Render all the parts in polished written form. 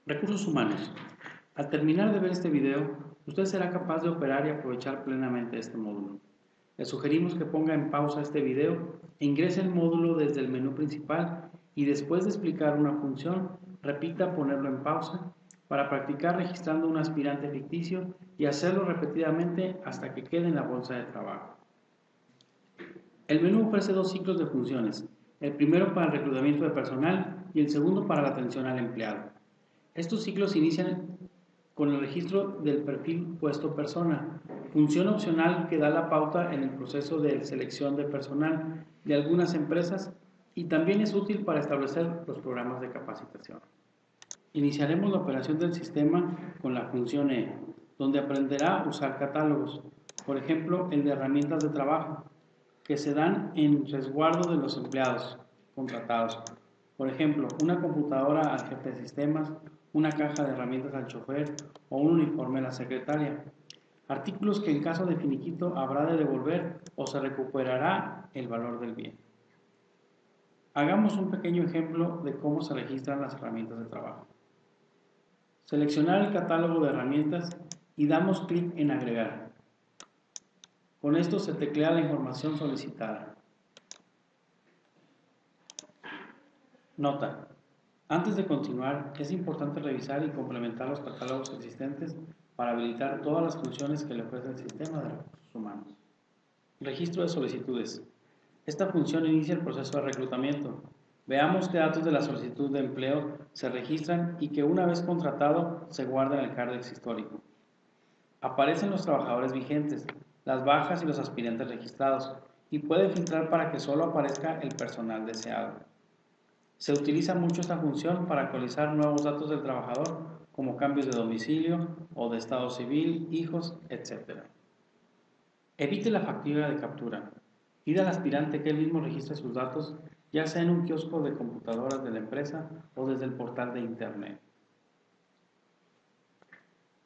Recursos humanos. Al terminar de ver este video, usted será capaz de operar y aprovechar plenamente este módulo. Le sugerimos que ponga en pausa este video e ingrese el módulo desde el menú principal y después de explicar una función, repita ponerlo en pausa para practicar registrando un aspirante ficticio y hacerlo repetidamente hasta que quede en la bolsa de trabajo. El menú ofrece dos ciclos de funciones, el primero para el reclutamiento de personal y el segundo para la atención al empleado. Estos ciclos inician con el registro del perfil puesto persona, función opcional que da la pauta en el proceso de selección de personal de algunas empresas y también es útil para establecer los programas de capacitación. Iniciaremos la operación del sistema con la función E, donde aprenderá a usar catálogos, por ejemplo el de herramientas de trabajo, que se dan en resguardo de los empleados contratados. Por ejemplo, una computadora al jefe de sistemas, una caja de herramientas al chofer o un uniforme a la secretaria. Artículos que en caso de finiquito habrá de devolver o se recuperará el valor del bien. Hagamos un pequeño ejemplo de cómo se registran las herramientas de trabajo. Seleccionar el catálogo de herramientas y damos clic en agregar. Con esto se teclea la información solicitada. Nota: antes de continuar, es importante revisar y complementar los catálogos existentes para habilitar todas las funciones que le ofrece el sistema de recursos humanos. Registro de solicitudes. Esta función inicia el proceso de reclutamiento. Veamos qué datos de la solicitud de empleo se registran y que una vez contratado se guarda en el Cardex histórico. Aparecen los trabajadores vigentes, las bajas y los aspirantes registrados y puede filtrar para que solo aparezca el personal deseado. Se utiliza mucho esta función para actualizar nuevos datos del trabajador, como cambios de domicilio o de estado civil, hijos, etc. Evite la factura de captura. Pida al aspirante que él mismo registre sus datos, ya sea en un kiosco de computadoras de la empresa o desde el portal de Internet.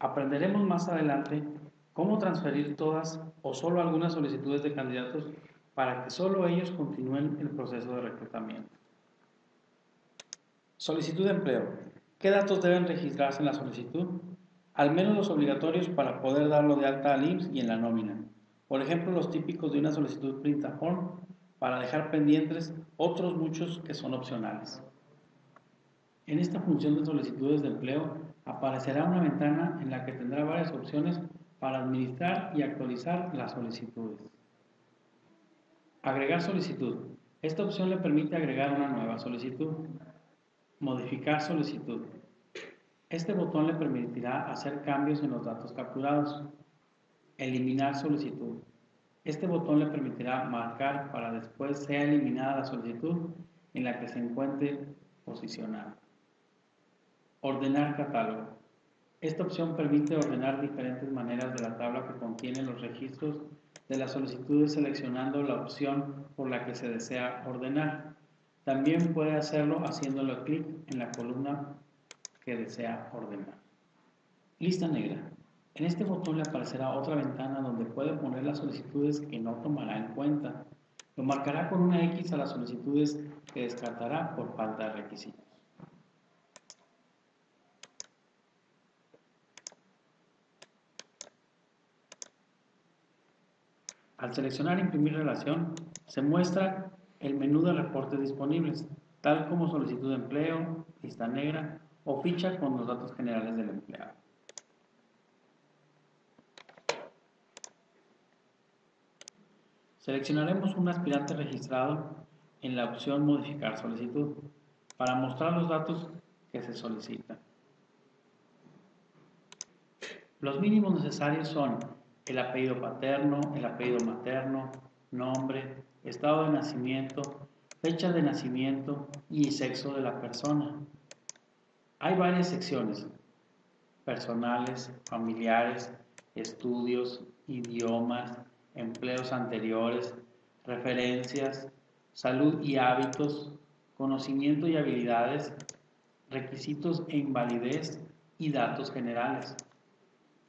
Aprenderemos más adelante cómo transferir todas o solo algunas solicitudes de candidatos para que solo ellos continúen el proceso de reclutamiento. Solicitud de empleo. ¿Qué datos deben registrarse en la solicitud? Al menos los obligatorios para poder darlo de alta al IMSS y en la nómina. Por ejemplo, los típicos de una solicitud print-a-form para dejar pendientes otros muchos que son opcionales. En esta función de solicitudes de empleo aparecerá una ventana en la que tendrá varias opciones para administrar y actualizar las solicitudes. Agregar solicitud. Esta opción le permite agregar una nueva solicitud. Modificar solicitud. Este botón le permitirá hacer cambios en los datos capturados. Eliminar solicitud. Este botón le permitirá marcar para después sea eliminada la solicitud en la que se encuentre posicionada. Ordenar catálogo. Esta opción permite ordenar diferentes maneras de la tabla que contiene los registros de las solicitudes seleccionando la opción por la que se desea ordenar. También puede hacerlo haciéndole clic en la columna que desea ordenar. Lista negra. En este botón le aparecerá otra ventana donde puede poner las solicitudes que no tomará en cuenta. Lo marcará con una X a las solicitudes que descartará por falta de requisitos. Al seleccionar Imprimir relación, se muestra el menú de reportes disponibles, tal como solicitud de empleo, lista negra o ficha con los datos generales del empleado. Seleccionaremos un aspirante registrado en la opción Modificar solicitud para mostrar los datos que se solicitan. Los mínimos necesarios son el apellido paterno, el apellido materno, nombre, estado de nacimiento, fecha de nacimiento y sexo de la persona. Hay varias secciones: personales, familiares, estudios, idiomas, empleos anteriores, referencias, salud y hábitos, conocimiento y habilidades, requisitos e invalidez y datos generales.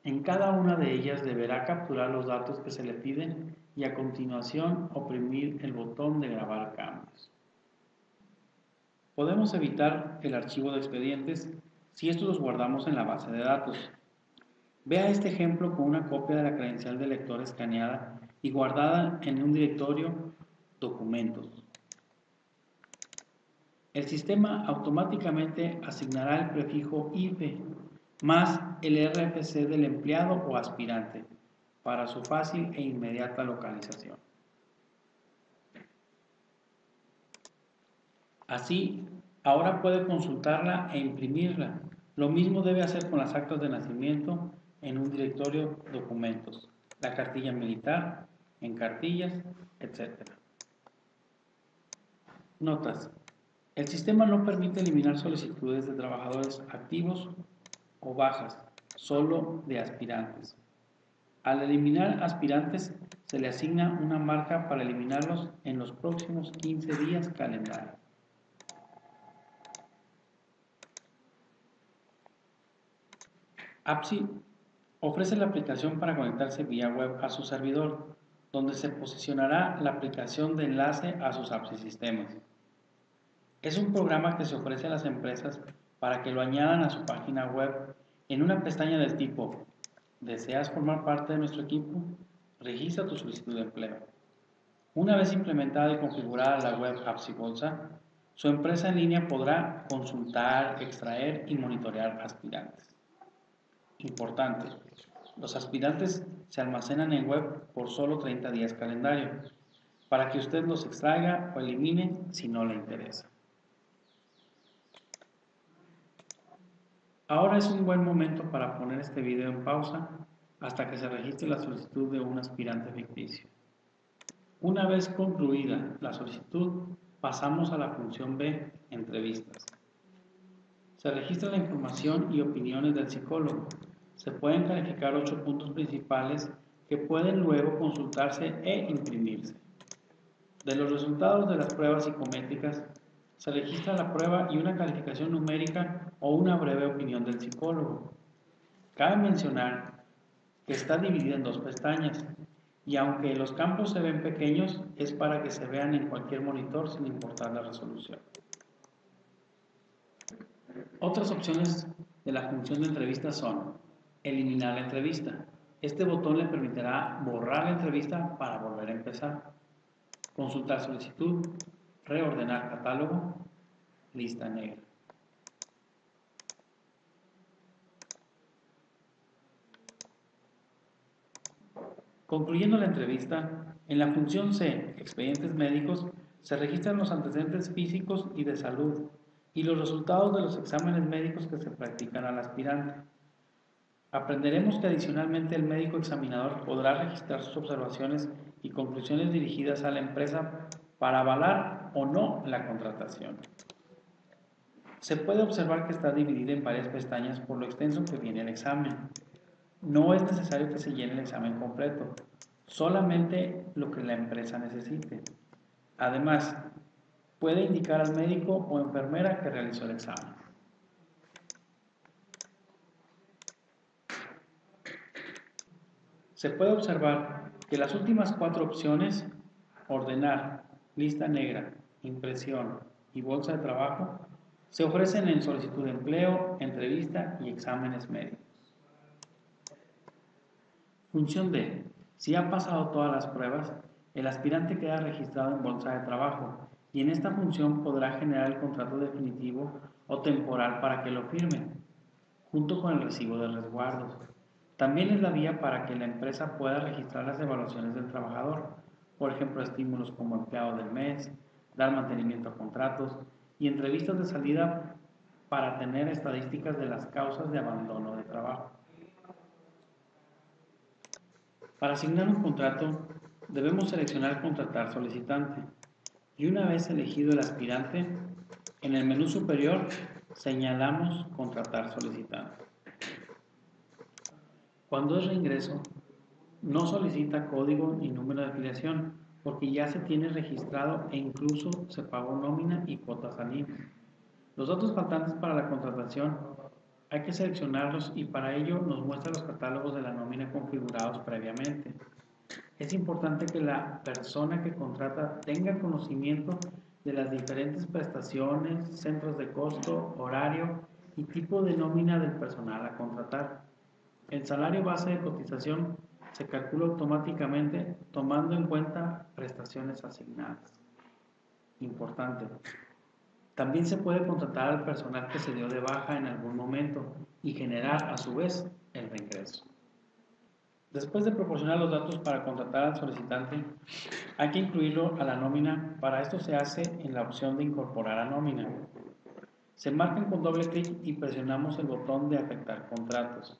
En cada una de ellas deberá capturar los datos que se le piden y a continuación oprimir el botón de grabar cambios. Podemos evitar el archivo de expedientes si estos los guardamos en la base de datos. Vea este ejemplo con una copia de la credencial de lector escaneada y guardada en un directorio Documentos. El sistema automáticamente asignará el prefijo IFE más el RFC del empleado o aspirante para su fácil e inmediata localización. Así, ahora puede consultarla e imprimirla. Lo mismo debe hacer con las actas de nacimiento en un directorio Documentos, la cartilla militar, en cartillas, etc. Notas. El sistema no permite eliminar solicitudes de trabajadores activos o bajas, solo de aspirantes. Al eliminar aspirantes, se le asigna una marca para eliminarlos en los próximos 15 días calendario. Apsi ofrece la aplicación para conectarse vía web a su servidor, donde se posicionará la aplicación de enlace a sus apps y sistemas. Es un programa que se ofrece a las empresas para que lo añadan a su página web en una pestaña del tipo ¿Deseas formar parte de nuestro equipo? Registra tu solicitud de empleo. Una vez implementada y configurada la web Apsi Bolsa, su empresa en línea podrá consultar, extraer y monitorear aspirantes. Importante, los aspirantes se almacenan en web por solo 30 días calendario, para que usted los extraiga o elimine si no le interesa. Ahora es un buen momento para poner este video en pausa hasta que se registre la solicitud de un aspirante ficticio. Una vez concluida la solicitud, pasamos a la función B, entrevistas. Se registra la información y opiniones del psicólogo. Se pueden calificar 8 puntos principales que pueden luego consultarse e imprimirse. De los resultados de las pruebas psicométricas, se registra la prueba y una calificación numérica o una breve opinión del psicólogo. Cabe mencionar que está dividida en 2 pestañas y aunque los campos se ven pequeños, es para que se vean en cualquier monitor sin importar la resolución. Otras opciones de la función de entrevista son eliminar la entrevista. Este botón le permitirá borrar la entrevista para volver a empezar. Consultar solicitud, reordenar catálogo, lista negra. Concluyendo la entrevista, en la función C, expedientes médicos, se registran los antecedentes físicos y de salud y los resultados de los exámenes médicos que se practican al aspirante. Aprenderemos que adicionalmente el médico examinador podrá registrar sus observaciones y conclusiones dirigidas a la empresa para avalar o no la contratación. Se puede observar que está dividida en varias pestañas por lo extenso que viene el examen. No es necesario que se llene el examen completo, solamente lo que la empresa necesite. Además, puede indicar al médico o enfermera que realizó el examen. Se puede observar que las últimas 4 opciones, ordenar, lista negra, impresión y bolsa de trabajo, se ofrecen en solicitud de empleo, entrevista y exámenes médicos. Función D. Si ha pasado todas las pruebas, el aspirante queda registrado en bolsa de trabajo y en esta función podrá generar el contrato definitivo o temporal para que lo firme, junto con el recibo de resguardos. También es la vía para que la empresa pueda registrar las evaluaciones del trabajador, por ejemplo, estímulos como empleado del mes, dar mantenimiento a contratos y entrevistas de salida para tener estadísticas de las causas de abandono de trabajo. Para asignar un contrato, debemos seleccionar contratar solicitante y una vez elegido el aspirante, en el menú superior señalamos contratar solicitante. Cuando es reingreso, no solicita código ni número de afiliación porque ya se tiene registrado e incluso se pagó nómina y cuotas al IMSS. Los datos faltantes para la contratación hay que seleccionarlos y para ello nos muestra los catálogos de la nómina configurados previamente. Es importante que la persona que contrata tenga conocimiento de las diferentes prestaciones, centros de costo, horario y tipo de nómina del personal a contratar. El salario base de cotización se calcula automáticamente tomando en cuenta prestaciones asignadas. Importante. También se puede contratar al personal que se dio de baja en algún momento y generar a su vez el reingreso. Después de proporcionar los datos para contratar al solicitante, hay que incluirlo a la nómina. Para esto se hace en la opción de incorporar a nómina. Se marcan con doble clic y presionamos el botón de afectar contratos.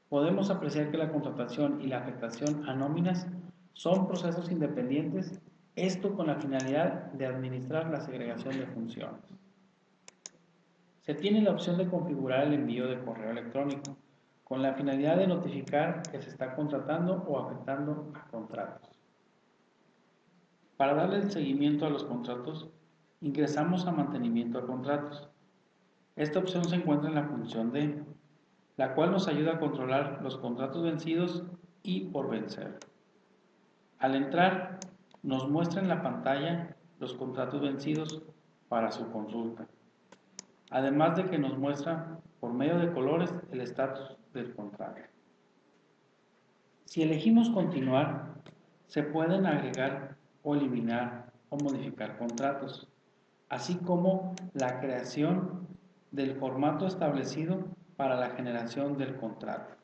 Podemos apreciar que la contratación y la afectación a nóminas son procesos independientes, esto con la finalidad de administrar la segregación de funciones. Se tiene la opción de configurar el envío de correo electrónico, con la finalidad de notificar que se está contratando o afectando a contratos. Para darle el seguimiento a los contratos, ingresamos a mantenimiento de contratos. Esta opción se encuentra en la función D, la cual nos ayuda a controlar los contratos vencidos y por vencer. Al entrar, nos muestra en la pantalla los contratos vencidos para su consulta, además de que nos muestra por medio de colores el estatus del contrato. Si elegimos continuar, se pueden agregar o eliminar o modificar contratos, así como la creación del formato establecido para la generación del contrato.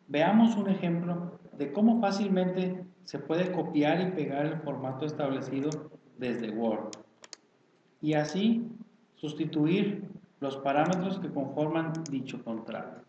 Veamos un ejemplo de cómo fácilmente se puede copiar y pegar el formato establecido desde Word y así sustituir los parámetros que conforman dicho contrato.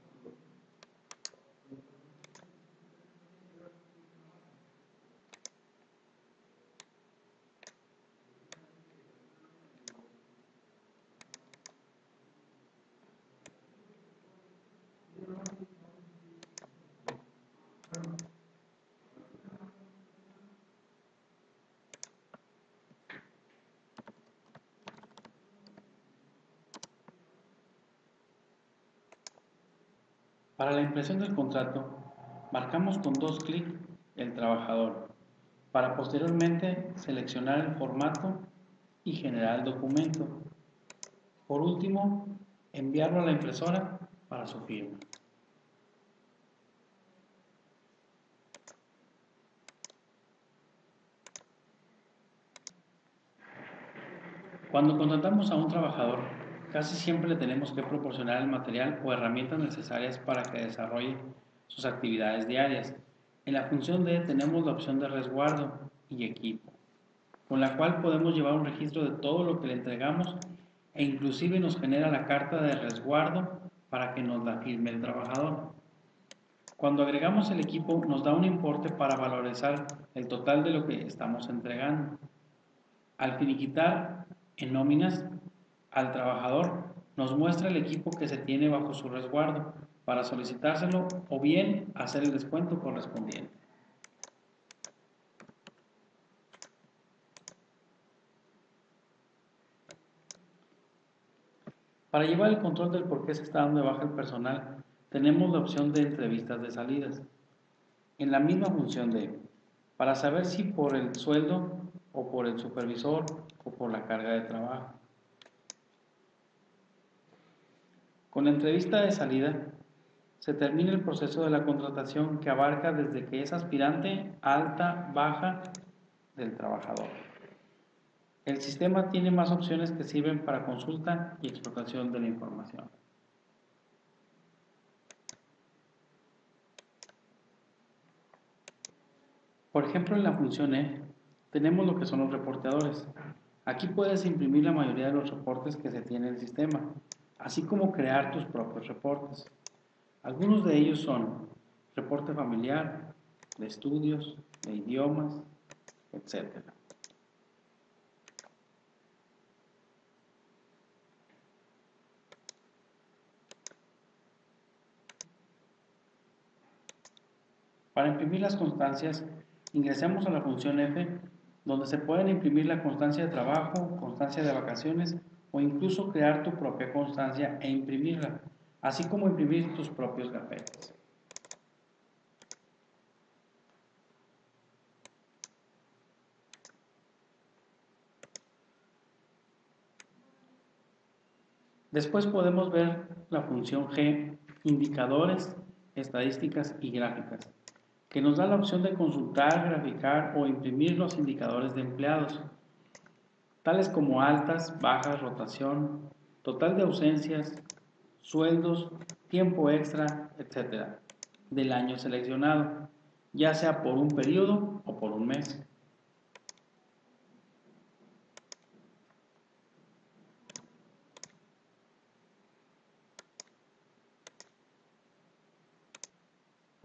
Para la impresión del contrato, marcamos con dos clics el trabajador, para posteriormente seleccionar el formato y generar el documento. Por último, enviarlo a la impresora para su firma. Cuando contratamos a un trabajador, casi siempre le tenemos que proporcionar el material o herramientas necesarias para que desarrolle sus actividades diarias. En la función D tenemos la opción de resguardo y equipo, con la cual podemos llevar un registro de todo lo que le entregamos e inclusive nos genera la carta de resguardo para que nos la firme el trabajador. Cuando agregamos el equipo nos da un importe para valorizar el total de lo que estamos entregando. Al finiquitar en nóminas al trabajador, nos muestra el equipo que se tiene bajo su resguardo para solicitárselo o bien hacer el descuento correspondiente. Para llevar el control del por qué se está dando de baja el personal, tenemos la opción de entrevistas de salidas. En la misma función de, para saber si por el sueldo o por el supervisor o por la carga de trabajo. Con la entrevista de salida, se termina el proceso de la contratación que abarca desde que es aspirante, alta, baja del trabajador. El sistema tiene más opciones que sirven para consulta y explotación de la información. Por ejemplo, en la función E, tenemos lo que son los reporteadores. Aquí puedes imprimir la mayoría de los reportes que se tiene en el sistema, así como crear tus propios reportes. Algunos de ellos son reporte familiar, de estudios, de idiomas, etc. Para imprimir las constancias, ingresamos a la función F, donde se pueden imprimir la constancia de trabajo, constancia de vacaciones o incluso crear tu propia constancia e imprimirla, así como imprimir tus propios gavetes. Después podemos ver la función G, indicadores, estadísticas y gráficas, que nos da la opción de consultar, graficar o imprimir los indicadores de empleados, tales como altas, bajas, rotación, total de ausencias, sueldos, tiempo extra, etc., del año seleccionado, ya sea por un periodo o por un mes.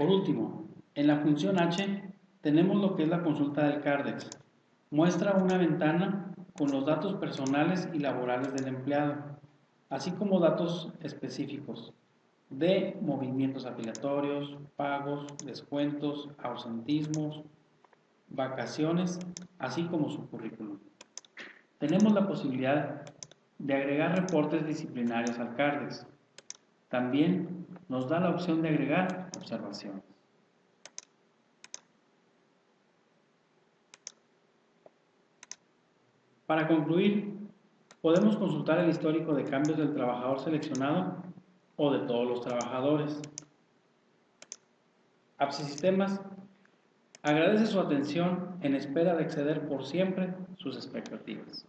Por último, en la función H tenemos lo que es la consulta del Cardex. Muestra una ventana con los datos personales y laborales del empleado, así como datos específicos de movimientos afiliatorios, pagos, descuentos, ausentismos, vacaciones, así como su currículum. Tenemos la posibilidad de agregar reportes disciplinarios al Cardex. También nos da la opción de agregar observaciones. Para concluir, podemos consultar el histórico de cambios del trabajador seleccionado o de todos los trabajadores. Apsi Sistemas agradece su atención en espera de exceder por siempre sus expectativas.